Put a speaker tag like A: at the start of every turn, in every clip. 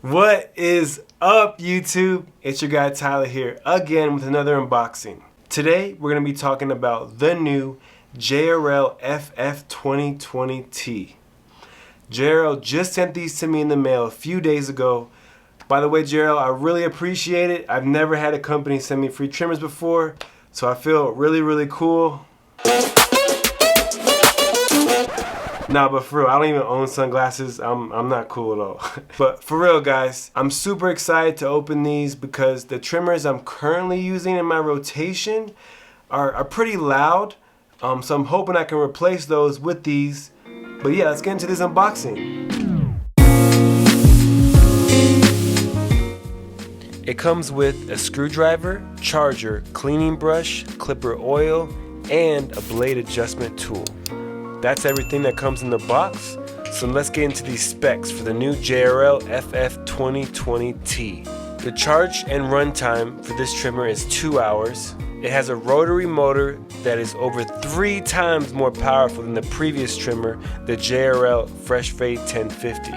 A: What is up, YouTube? It's your guy Tyler here again with another unboxing. Today we're going to be talking about the new JRL FF 2020T. JRL just sent these to me in the mail a few days ago. By the way, JRL, I really appreciate it. I've never had a company send me free trimmers before, so I feel really cool. Nah, but for real, I don't even own sunglasses. I'm not cool at all. But for real, guys, I'm super excited to open these because the trimmers I'm currently using in my rotation are pretty loud. So I'm hoping I can replace those with these. But yeah, let's get into this unboxing. It comes with a screwdriver, charger, cleaning brush, clipper oil, and a blade adjustment tool. That's everything that comes in the box, so let's get into these specs for the new JRL FF 2020T. The charge and run time for this trimmer is 2 hours. It has a rotary motor that is over 3 times more powerful than the previous trimmer, the JRL Fresh Fade 1050.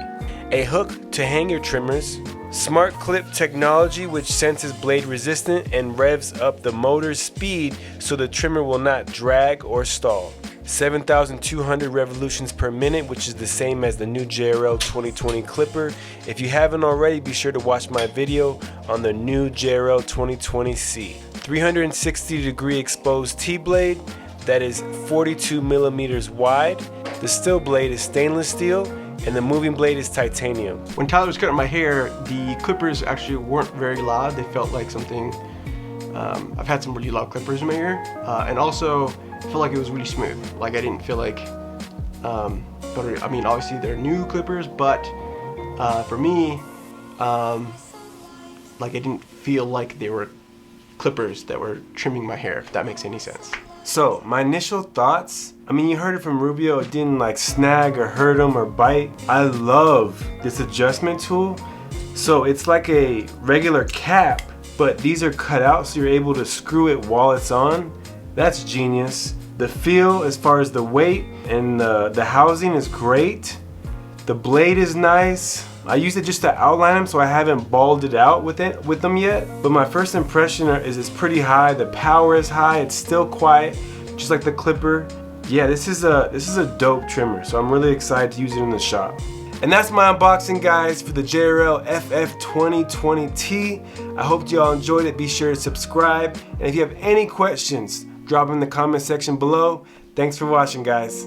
A: A hook to hang your trimmers, smart clip technology which senses blade resistant and revs up the motor's speed so the trimmer will not drag or stall. 7,200 revolutions per minute, which is the same as the new JRL 2020 clipper. If you haven't already, be sure to watch my video on the new JRL 2020C. 360 degree exposed T-blade that is 42 millimeters wide. The still blade is stainless steel and the moving blade is titanium.
B: When Tyler was cutting my hair, the clippers actually weren't very loud. They felt like something, I've had some really loud clippers in my ear, and also I felt like it was really smooth. Like I didn't feel like, I mean obviously they're new clippers, but for me, like I didn't feel like they were clippers that were trimming my hair, if that makes any sense.
A: So my initial thoughts, I mean you heard it from Rubio, it didn't like snag or hurt him or bite. I love this adjustment tool. So it's like a regular cap, but these are cut out so you're able to screw it while it's on. That's genius. The feel as far as the weight and the housing is great. The blade is nice. I used it just to outline them, so I haven't balled it out with them yet. But my first impression is it's pretty high. The power is high. It's still quiet, just like the clipper. Yeah, this is a dope trimmer, so I'm really excited to use it in the shop. And that's my unboxing, guys, for the JRL FF 2020T. I hope you all enjoyed it. Be sure to subscribe, and if you have any questions, drop them in the comment section below. Thanks for watching, guys.